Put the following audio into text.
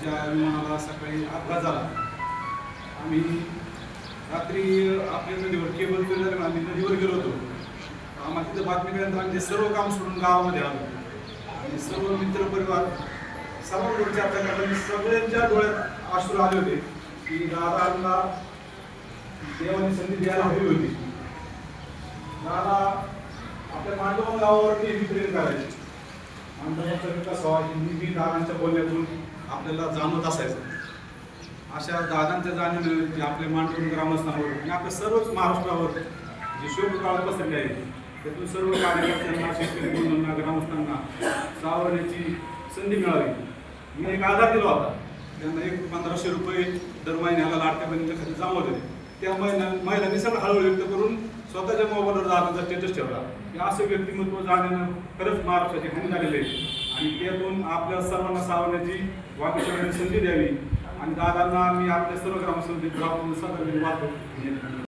आमच्या विमानाला सकाळी अपघात झाला. आम्ही रात्री आपल्या नदीवर केबल पेरल्याने आम्ही नदीवर गेलो होतो. आम्हाला तिथं बातमी मिळाल्यानंतर आम्ही सर्व काम सोडून गावामध्ये आलो आणि सर्व मित्रपरिवार सर्व चर्चा करताना सगळ्यांच्या डोळ्यात अश्रू आले होते की दादांना देवाने संधी द्यायला हवी होती. दादा आपल्या मांडवण गावावरती विक्री करायचे. मांडवाचा विकास व्हावा ही दादांच्या बोलण्यातून आपल्याला जाणवत असायचं. अशा दादांच्या जाणीवेने आपल्या मांडवण ग्रामस्थांवर आणि आपल्या सर्वच महाराष्ट्रावर जे शोककाळ पसरले आहे त्यातून सर्व कार्यकर्त्यांना, शेतकरी बंधूंना, ग्रामस्थांना सावरण्याची संधी मिळावी. मी एक आधार दिला होता. त्यांना 1500 रुपये दर महिन्याला लाडक्या बहिणीच्या खात्यात जमा होते. त्या महिलांनी सगळं हळूहळू व्यक्त करून स्वतःच्या मोबाईलवर दादांचा स्टेटस ठेवला की असं व्यक्तिमत्व जाण्यानं खरंच महाराष्ट्राची हानी झालेली आहे आणि त्यातून आपल्या सर्वांना सावरण्याची वागण्याची संधी द्यावी आणि दादांना मी आपल्या सर्व ग्रामसभेत सदर वाहतो.